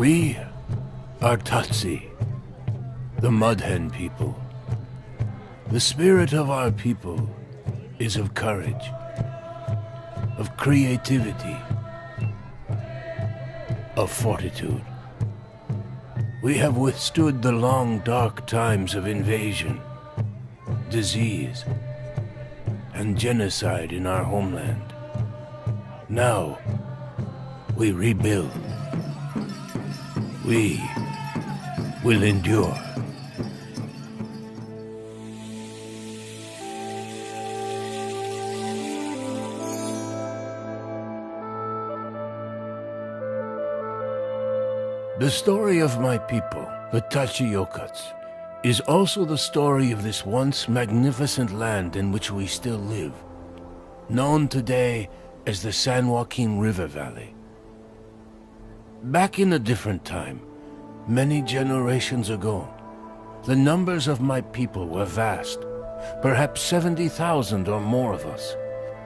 We are Tatsi, the Mud Hen people. The spirit of our people is of courage, of creativity, of fortitude. We have withstood the long, dark times of invasion, disease, and genocide in our homeland. Now, we rebuild. We will endure. The story of my people, the Tachi Yokuts, is also the story of this once magnificent land in which we still live, known today as the San Joaquin River Valley. Back in a different time, many generations ago, the numbers of my people were vast, perhaps 70,000 or more of us.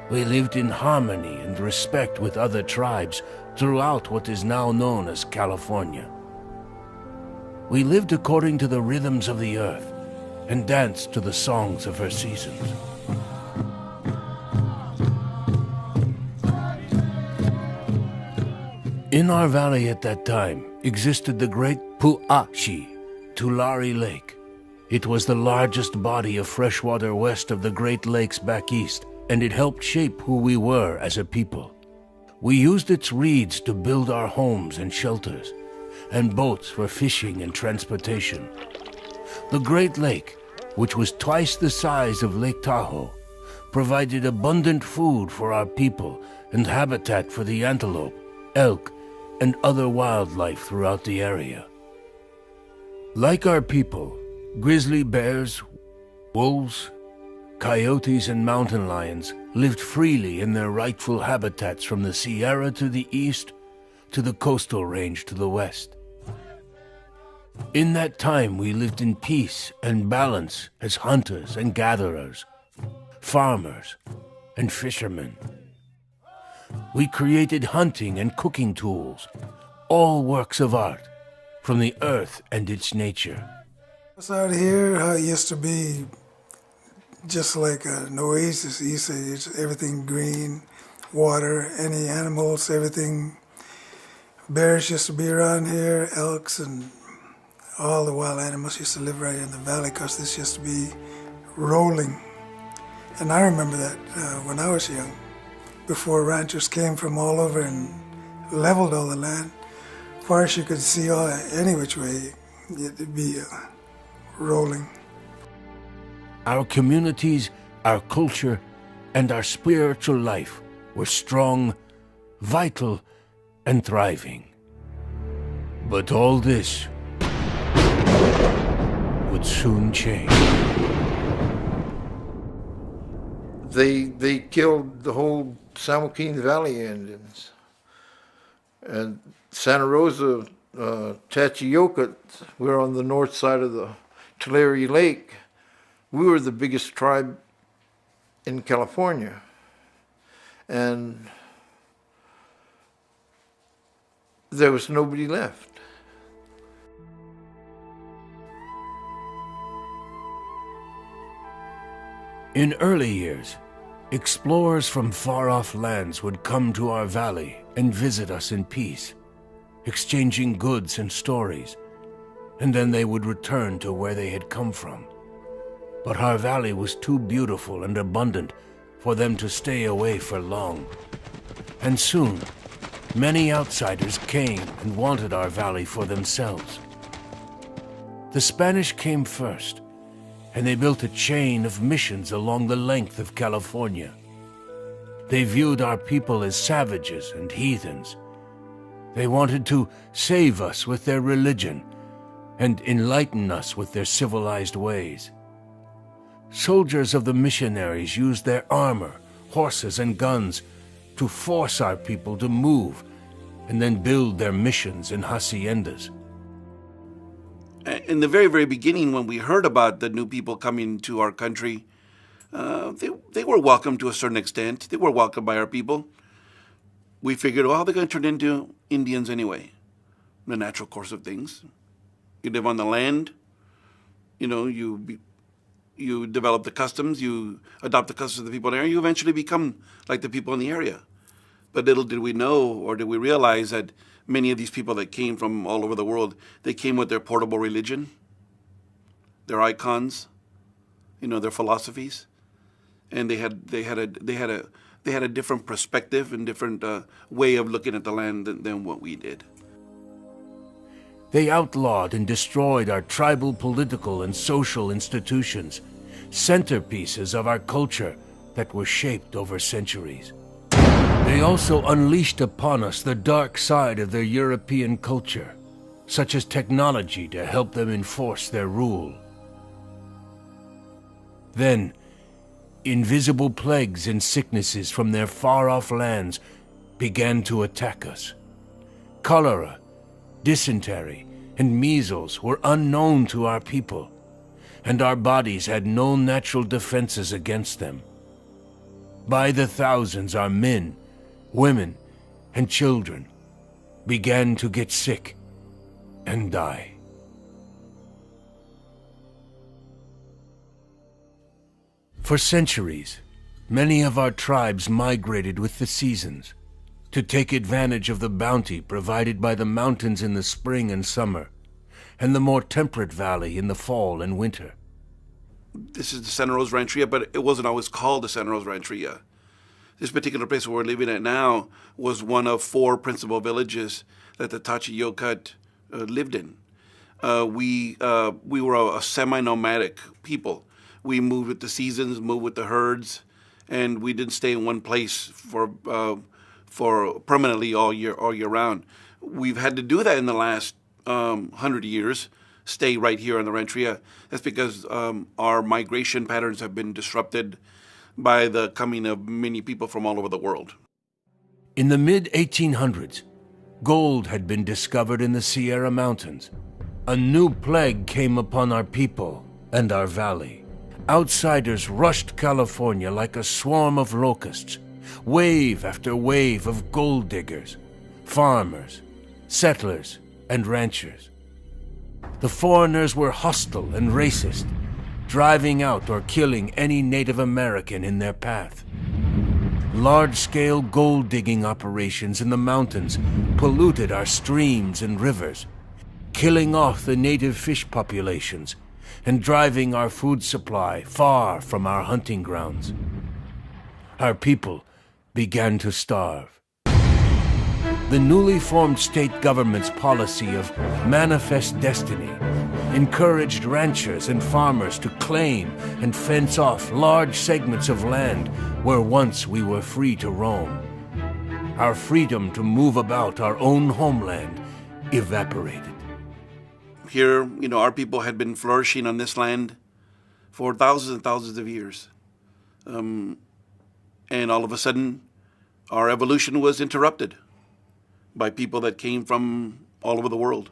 We lived in harmony and respect with other tribes throughout what is now known as California. We lived according to the rhythms of the earth and danced to the songs of her seasons. In our valley at that time existed the great Pu'ashi, Tulare Lake. It was the largest body of fresh water west of the Great Lakes back east, and it helped shape who we were as a people. We used its reeds to build our homes and shelters, and boats for fishing and transportation. The Great Lake, which was twice the size of Lake Tahoe, provided abundant food for our people and habitat for the antelope, elk, and other wildlife throughout the area. Like our people, grizzly bears, wolves, coyotes, and mountain lions lived freely in their rightful habitats from the Sierra to the east to the coastal range to the west. In that time, we lived in peace and balance as hunters and gatherers, farmers and fishermen. We created hunting and cooking tools, all works of art, from the earth and its nature. It's out here, how it used to be just like an oasis. You say it's everything green, water, any animals, everything. Bears used to be around here, elks, and all the wild animals used to live right in the valley because this used to be rolling. And I remember that when I was young, before ranchers came from all over and leveled all the land. Far as you could see any which way, it'd be rolling. Our communities, our culture, and our spiritual life were strong, vital, and thriving. But all this would soon change. They killed the whole San Joaquin Valley Indians. And Santa Rosa, Tachi Yokuts, we're on the north side of the Tulare Lake. We were the biggest tribe in California. And there was nobody left. In early years, explorers from far-off lands would come to our valley and visit us in peace, exchanging goods and stories, and then they would return to where they had come from. But our valley was too beautiful and abundant for them to stay away for long. And soon, many outsiders came and wanted our valley for themselves. The Spanish came first, and they built a chain of missions along the length of California. They viewed our people as savages and heathens. They wanted to save us with their religion and enlighten us with their civilized ways. Soldiers of the missionaries used their armor, horses, and guns to force our people to move and then build their missions and haciendas. In the very, very beginning, when we heard about the new people coming to our country, they were welcome to a certain extent. They were welcomed by our people. We figured, well, they're going to turn into Indians anyway. the natural course of things. You live on the land, you develop the customs, you adopt the customs of the people in the area, you eventually become like the people in the area. But little did we know, or did we realize, that many of these people that came from all over the world, they came with their portable religion, their icons, their philosophies, and they had a different perspective and different way of looking at the land than what we did. They outlawed and destroyed our tribal political and social institutions, centerpieces of our culture that were shaped over centuries. They also unleashed upon us the dark side of their European culture, such as technology to help them enforce their rule. Then, invisible plagues and sicknesses from their far-off lands began to attack us. Cholera, dysentery, and measles were unknown to our people, and our bodies had no natural defenses against them. By the thousands, our men, women, and children began to get sick and die. For centuries, many of our tribes migrated with the seasons to take advantage of the bounty provided by the mountains in the spring and summer, and the more temperate valley in the fall and winter. This is the Santa Rosa Rancheria, but it wasn't always called the Santa Rosa Rancheria. This particular place where we're living at now was one of 4 principal villages that the Tachi Yokuts lived in. We were a semi-nomadic people. We moved with the seasons, moved with the herds, and we didn't stay in one place for permanently all year round. We've had to do that in the last 100 years, stay right here on the Rancheria. That's because our migration patterns have been disrupted by the coming of many people from all over the world. In the mid-1800s, gold had been discovered in the Sierra Mountains. A new plague came upon our people and our valley. Outsiders rushed California like a swarm of locusts, wave after wave of gold diggers, farmers, settlers, and ranchers. The foreigners were hostile and racist, driving out or killing any Native American in their path. Large-scale gold-digging operations in the mountains polluted our streams and rivers, killing off the native fish populations and driving our food supply far from our hunting grounds. Our people began to starve. The newly formed state government's policy of manifest destiny encouraged ranchers and farmers to claim and fence off large segments of land where once we were free to roam. Our freedom to move about our own homeland evaporated. Here, our people had been flourishing on this land for thousands and thousands of years. And all of a sudden, our evolution was interrupted by people that came from all over the world.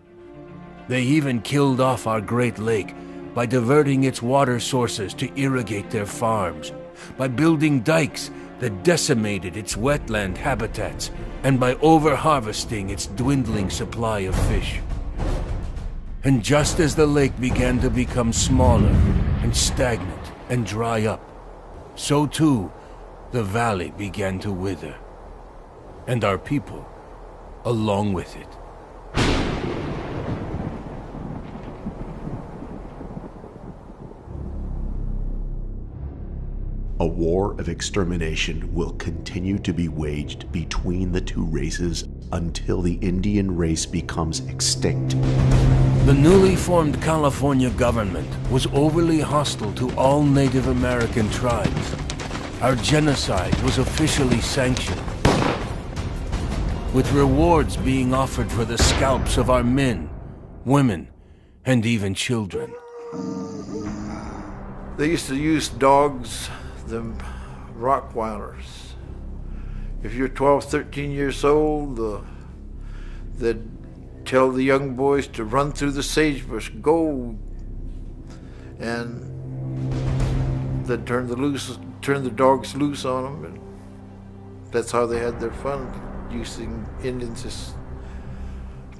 They even killed off our Great Lake by diverting its water sources to irrigate their farms, by building dikes that decimated its wetland habitats, and by over-harvesting its dwindling supply of fish. And just as the lake began to become smaller and stagnant and dry up, so too the valley began to wither, and our people along with it. A war of extermination will continue to be waged between the two races until the Indian race becomes extinct. The newly formed California government was overly hostile to all Native American tribes. Our genocide was officially sanctioned, with rewards being offered for the scalps of our men, women, and even children. They used to use dogs, them Rottweilers. If you're 12, 13 years old, they'd tell the young boys to run through the sagebrush, go, and they'd turn the dogs loose on them, and that's how they had their fun, using Indians as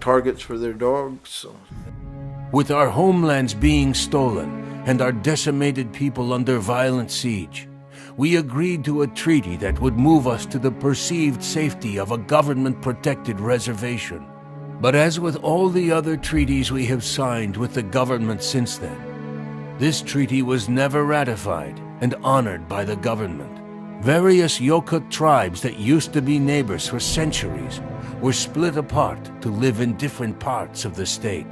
targets for their dogs. So. With our homelands being stolen and our decimated people under violent siege, we agreed to a treaty that would move us to the perceived safety of a government-protected reservation. But as with all the other treaties we have signed with the government since then, this treaty was never ratified and honored by the government. Various Yokut tribes that used to be neighbors for centuries were split apart to live in different parts of the state.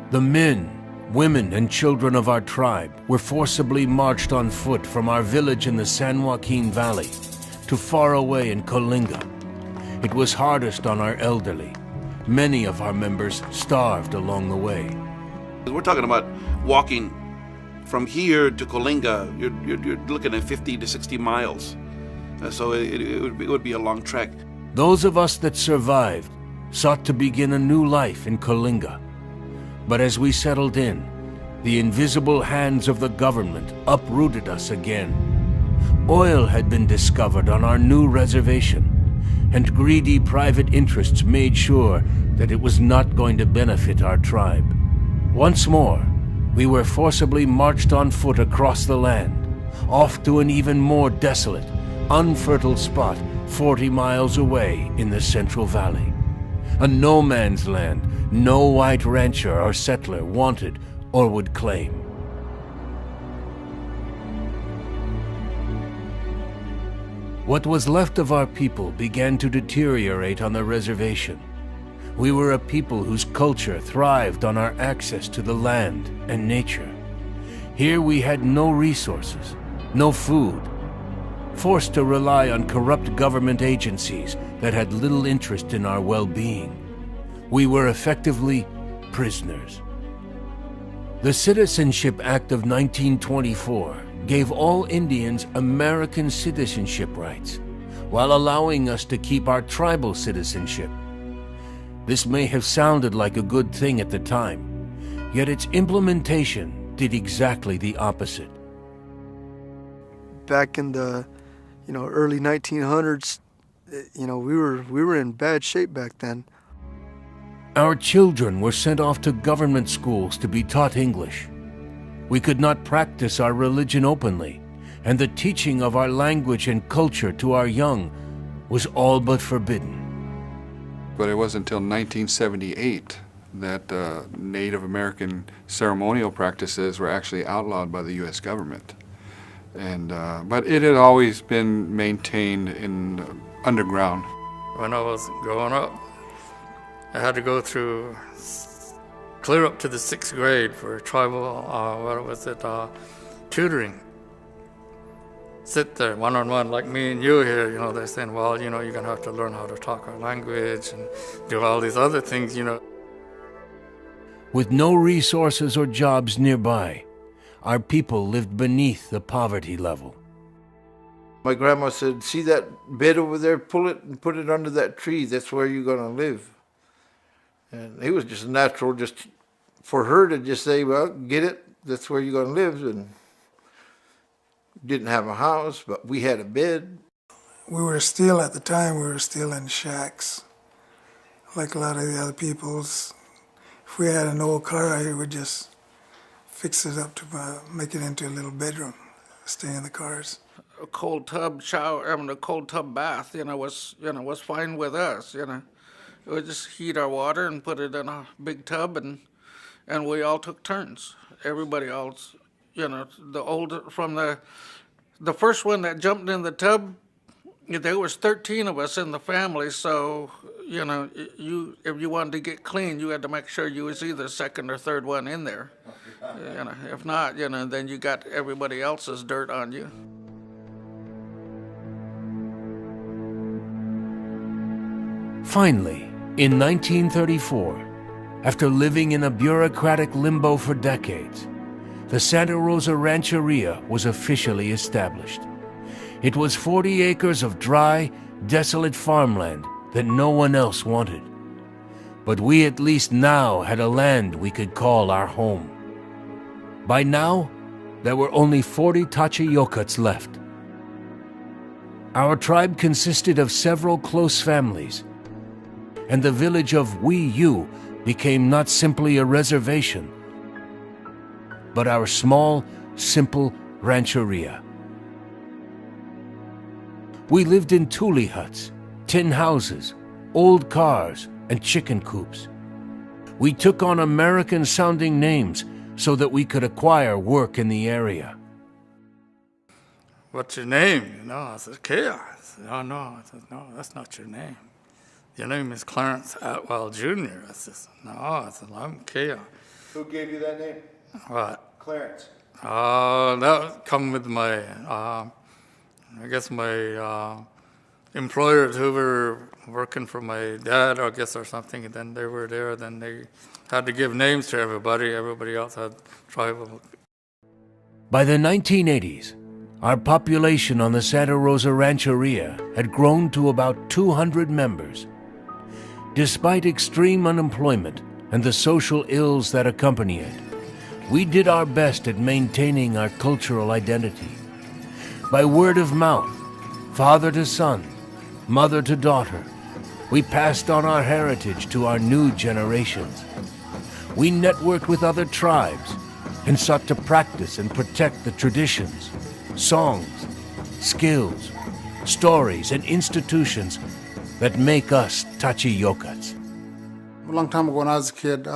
The men, women, and children of our tribe were forcibly marched on foot from our village in the San Joaquin Valley to far away in Colinga. It was hardest on our elderly. Many of our members starved along the way. We're talking about walking from here to Colinga. You're looking at 50 to 60 miles. So it would be a long trek. Those of us that survived sought to begin a new life in Colinga. But as we settled in, the invisible hands of the government uprooted us again. Oil had been discovered on our new reservation, and greedy private interests made sure that it was not going to benefit our tribe. Once more, we were forcibly marched on foot across the land, off to an even more desolate, unfertile spot 40 miles away in the Central Valley. A no-man's land no white rancher or settler wanted or would claim. What was left of our people began to deteriorate on the reservation. We were a people whose culture thrived on our access to the land and nature. Here we had no resources, no food, forced to rely on corrupt government agencies that had little interest in our well-being. We were effectively prisoners. The Citizenship Act of 1924 gave all Indians American citizenship rights, while allowing us to keep our tribal citizenship. This may have sounded like a good thing at the time, yet its implementation did exactly the opposite. Back in the, early 1900s, we were in bad shape back then. Our children were sent off to government schools to be taught English. We could not practice our religion openly, and the teaching of our language and culture to our young was all but forbidden. But it wasn't until 1978 that Native American ceremonial practices were actually outlawed by the U.S. government. But it had always been maintained in underground. When I was growing up, I had to go through clear up to the 6th grade for tribal, tutoring. Sit there one-on-one like me and you here, they're saying, well, you're going to have to learn how to talk our language and do all these other things, With no resources or jobs nearby, our people lived beneath the poverty level. My grandma said, see that bed over there, pull it and put it under that tree, that's where you're going to live. And it was just natural just for her to just say, well, get it, that's where you're going to live. And didn't have a house, but we had a bed. We were still, at the time, in shacks, like a lot of the other people's. If we had an old car, I would just fix it up to make it into a little bedroom, stay in the cars. A cold tub shower, a cold tub bath, was fine with us, We would just heat our water and put it in a big tub, and we all took turns. Everybody else, the first one that jumped in the tub, there was 13 of us in the family, so, if you wanted to get clean, you had to make sure you was either second or third one in there. If not, then you got everybody else's dirt on you. Finally, in 1934, after living in a bureaucratic limbo for decades, the Santa Rosa Rancheria was officially established. It was 40 acres of dry, desolate farmland that no one else wanted. But we at least now had a land we could call our home. By now, there were only 40 Tachi Yokuts left. Our tribe consisted of several close families, and the village of Wee became not simply a reservation, but our small, simple rancheria. We lived in tule huts, tin houses, old cars, and chicken coops. We took on American-sounding names so that we could acquire work in the area. What's your name? You know, I said, Kea. I said, oh, no. I said, no, that's not your name. Your name is Clarence Atwell Jr. I said, no. I said, I'm Kea. Who gave you that name? What? Clarence. That come with my, I guess my employers who were working for my dad, I guess, or something, and then they were there, then they had to give names to everybody. Everybody else had tribal. By the 1980s, our population on the Santa Rosa Rancheria had grown to about 200 members. Despite extreme unemployment and the social ills that accompany it, we did our best at maintaining our cultural identity. By word of mouth, father to son, mother to daughter, we passed on our heritage to our new generations. We networked with other tribes and sought to practice and protect the traditions, songs, skills, stories, and institutions that make us Tachi Yokuts. A long time ago when I was a kid,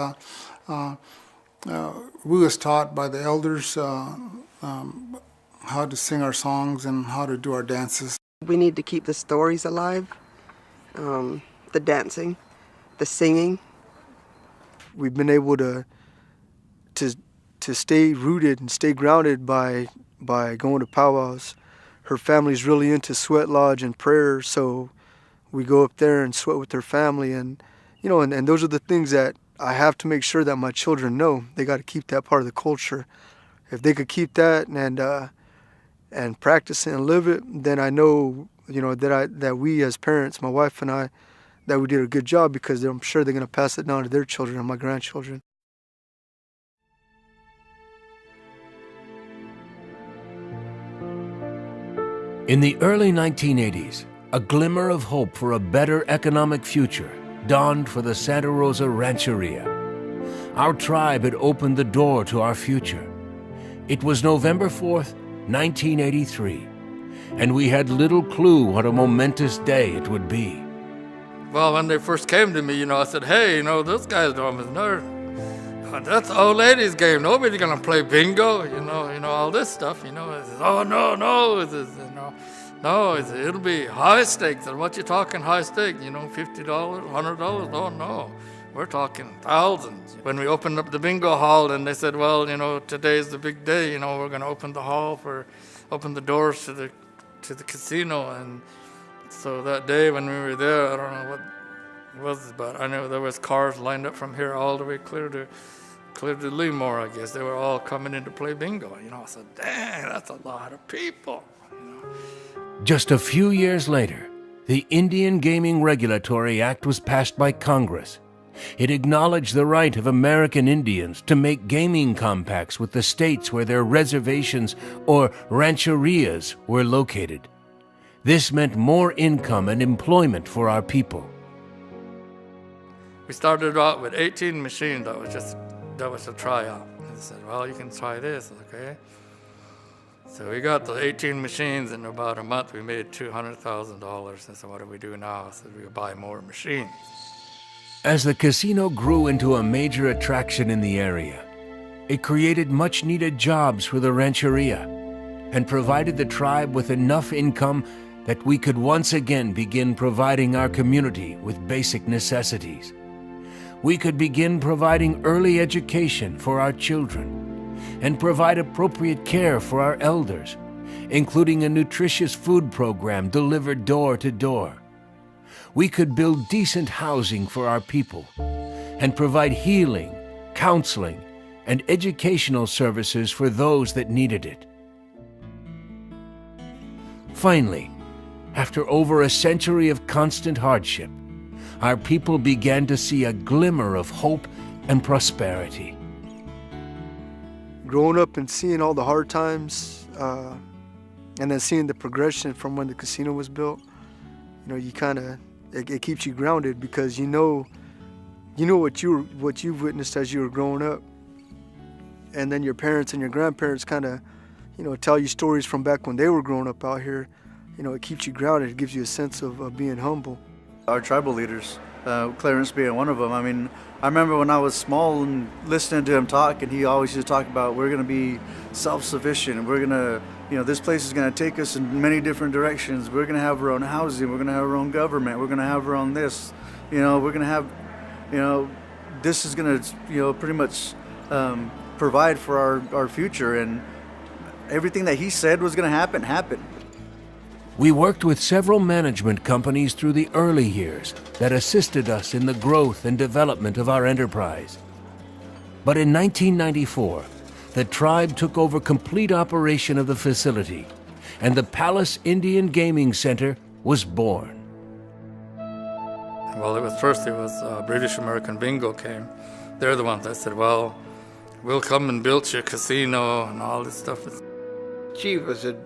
we was taught by the elders how to sing our songs and how to do our dances. We need to keep the stories alive, the dancing, the singing. We've been able to stay rooted and stay grounded by going to powwows. Her family's really into sweat lodge and prayer, so we go up there and sweat with her family, and you know, and those are the things that I have to make sure that my children know. They got to keep that part of the culture. If they could keep that and practice it and live it, then I know, you know, that we as parents, my wife and I, that we did a good job, because I'm sure they're going to pass it down to their children and my grandchildren. In the early 1980s, a glimmer of hope for a better economic future dawned for the Santa Rosa Rancheria. Our tribe had opened the door to our future. It was November 4th, 1983, and we had little clue what a momentous day it would be. Well, when they first came to me, you know, I said, hey, you know, this guy's doing is nerd. That's the old ladies' game. Nobody's gonna play bingo, you know, all this stuff, you know. I said, oh, no, it'll be high stakes. And what you talking high stakes? You know, $50, $100? Oh, no. We're talking thousands. When we opened up the bingo hall, and they said, well, you know, today's the big day. You know, we're gonna open the doors to the casino. And so that day when we were there, I don't know what it was, but I know there was cars lined up from here all the way clear to Lemoore, I guess. They were all coming in to play bingo. You know, I said, dang, that's a lot of people. You know. Just a few years later, the Indian Gaming Regulatory Act was passed by Congress. It acknowledged the right of American Indians to make gaming compacts with the states where their reservations or rancherias were located. This meant more income and employment for our people. We started out with 18 machines. That was a tryout. They said, well, you can try this, okay? So we got the 18 machines. In about a month, we made $200,000. I said, what do we do now? I said, we buy more machines. As the casino grew into a major attraction in the area, it created much-needed jobs for the rancheria and provided the tribe with enough income that we could once again begin providing our community with basic necessities. We could begin providing early education for our children and provide appropriate care for our elders, including a nutritious food program delivered door to door. We could build decent housing for our people and provide healing, counseling, and educational services for those that needed it. Finally, after over a century of constant hardship, our people began to see a glimmer of hope and prosperity. Growing up and seeing all the hard times, and then seeing the progression from when the casino was built, you know, you kind of it keeps you grounded because you know what you've witnessed as you were growing up, and then your parents and your grandparents kind of, tell you stories from back when they were growing up out here. It keeps you grounded. It gives you a sense of being humble. Our tribal leaders, Clarence being one of them. I mean, I remember when I was small and listening to him talk, and he always used to talk about we're going to be self-sufficient, and we're going to, this place is going to take us in many different directions. We're going to have our own housing. We're going to have our own government. We're going to have our own this. We're going to have, this is going to, pretty much provide for our future. And everything that he said was going to happen, happened. We worked with several management companies through the early years that assisted us in the growth and development of our enterprise. But in 1994, the tribe took over complete operation of the facility, and the Palace Indian Gaming Center was born. Well, it was British American Bingo came. They're the ones that said, well, we'll come and build your casino and all this stuff. Chief, I said,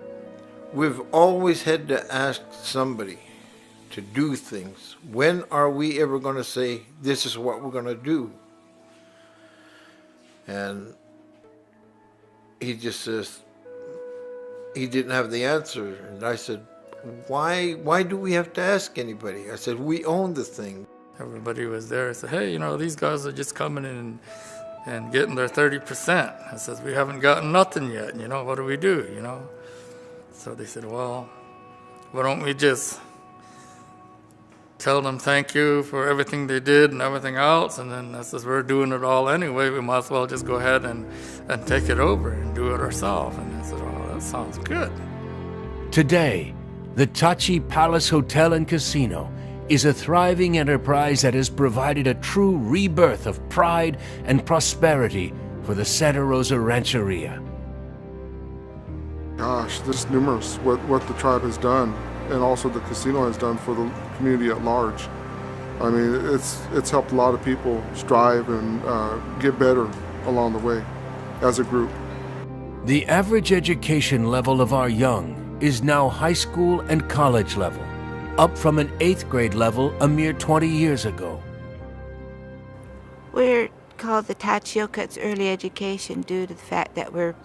we've always had to ask somebody to do things. When are we ever going to say, this is what we're going to do? And he just says, he didn't have the answer. And I said, why do we have to ask anybody? I said, we own the thing. Everybody was there. I said, hey, these guys are just coming in and getting their 30%. I said, we haven't gotten nothing yet. What do we do, So they said, well, why don't we just tell them thank you for everything they did and everything else, and then I says, we're doing it all anyway, we might as well just go ahead and take it over and do it ourselves. And I said, oh, that sounds good. Today, the Tachi Palace Hotel and Casino is a thriving enterprise that has provided a true rebirth of pride and prosperity for the Santa Rosa Rancheria. Gosh, there's numerous what the tribe has done, and also the casino has done for the community at large. I mean, it's helped a lot of people strive and get better along the way as a group. The average education level of our young is now high school and college level, up from an 8th grade level a mere 20 years ago. We're called the Tachi Yokuts Early Education due to the fact that we're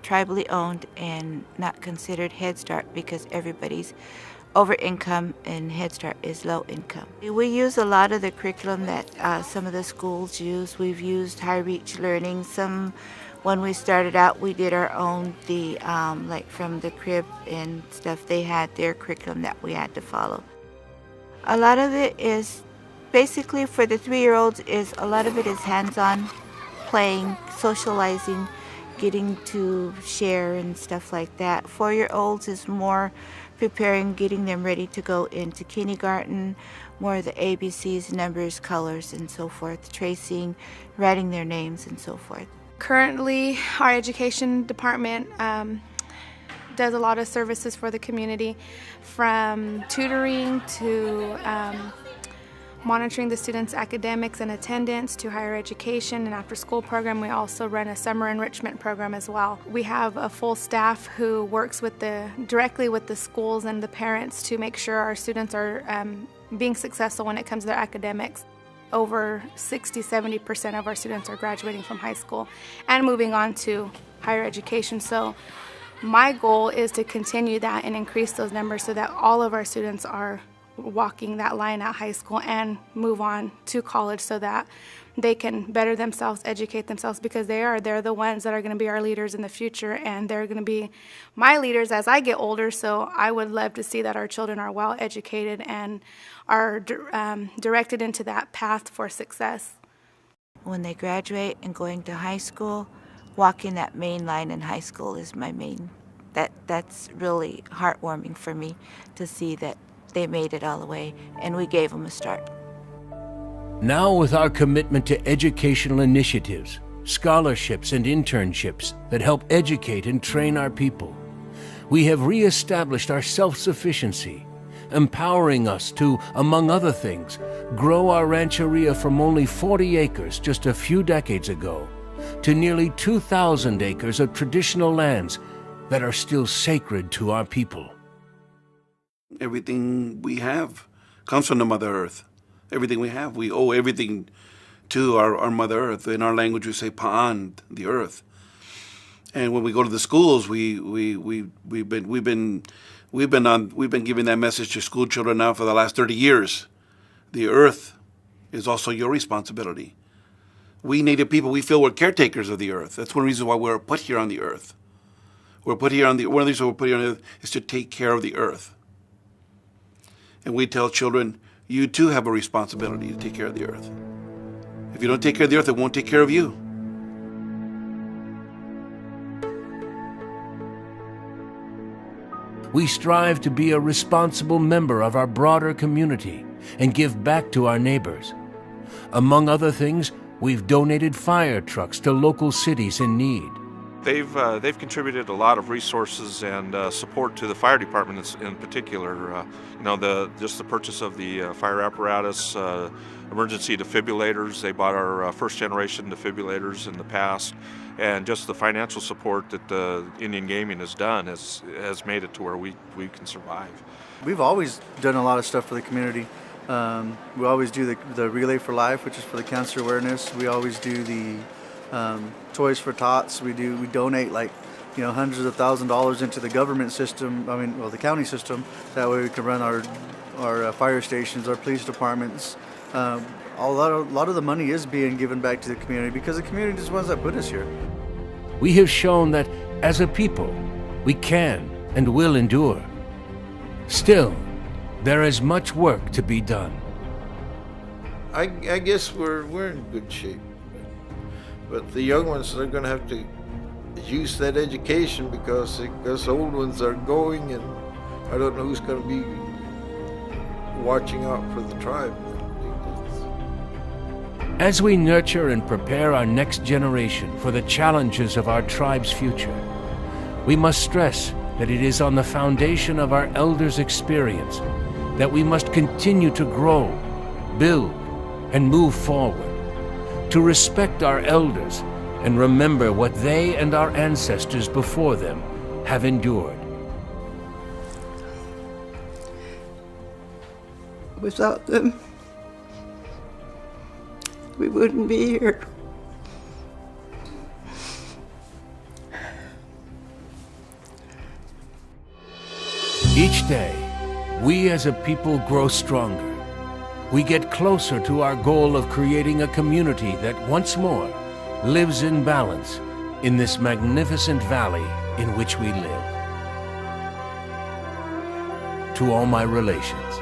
tribally owned and not considered Head Start because everybody's over income and Head Start is low income. We use a lot of the curriculum that some of the schools use. We've used high reach learning. When we started out, we did our own, like from the crib and stuff, they had their curriculum that we had to follow. A lot of it is basically for the 3-year-olds a lot of it is hands-on, playing, socializing, getting to share and stuff like that. 4-year-olds is more preparing, getting them ready to go into kindergarten, more of the ABCs, numbers, colors, and so forth, tracing, writing their names, and so forth. Currently, our education department does a lot of services for the community, from tutoring to monitoring the students' academics and attendance to higher education and after-school program. We also run a summer enrichment program as well. We have a full staff who works directly with the schools and the parents to make sure our students are being successful when it comes to their academics. Over 60–70% of our students are graduating from high school and moving on to higher education. So my goal is to continue that and increase those numbers so that all of our students are walking that line at high school and move on to college so that they can better themselves, educate themselves, because they're the ones that are going to be our leaders in the future, and they're going to be my leaders as I get older. So I would love to see that our children are well educated and are directed into that path for success. When they graduate and going to high school, walking that main line in high school is my main. That's really heartwarming for me to see that they made it all the way, and we gave them a start. Now, with our commitment to educational initiatives, scholarships, and internships that help educate and train our people, we have reestablished our self-sufficiency, empowering us to, among other things, grow our rancheria from only 40 acres just a few decades ago to nearly 2,000 acres of traditional lands that are still sacred to our people. Everything we have comes from the Mother Earth. Everything we have, we owe everything to our Mother Earth. In our language, we say Pa'an, the Earth. And when we go to the schools, we've been giving that message to school children now for the last 30 years. The Earth is also your responsibility. We Native people, we feel we're caretakers of the Earth. That's one reason why we're put here on the Earth. One of the reasons we're put here on the Earth is to take care of the Earth. And we tell children, you too have a responsibility to take care of the Earth. If you don't take care of the Earth, it won't take care of you. We strive to be a responsible member of our broader community and give back to our neighbors. Among other things, we've donated fire trucks to local cities in need. They've contributed a lot of resources and support to the fire department in particular. Just the purchase of the fire apparatus, emergency defibrillators. They bought our first generation defibrillators in the past, and just the financial support that the Indian Gaming has done has made it to where we can survive. We've always done a lot of stuff for the community. We always do the Relay for Life, which is for the cancer awareness. We always do the Toys for Tots. We donate hundreds of thousands of dollars into the government system. The county system. That way we can run our fire stations, our police departments. A lot of the money is being given back to the community because the community is the ones that put us here. We have shown that as a people, we can and will endure. Still, there is much work to be done. I guess we're in good shape. But the young ones are going to have to use that education because old ones are going, and I don't know who's going to be watching out for the tribe. As we nurture and prepare our next generation for the challenges of our tribe's future, we must stress that it is on the foundation of our elders' experience that we must continue to grow, build, and move forward. To respect our elders and remember what they and our ancestors before them have endured. Without them, we wouldn't be here. Each day, we as a people grow stronger. We get closer to our goal of creating a community that once more lives in balance in this magnificent valley in which we live. To all my relations,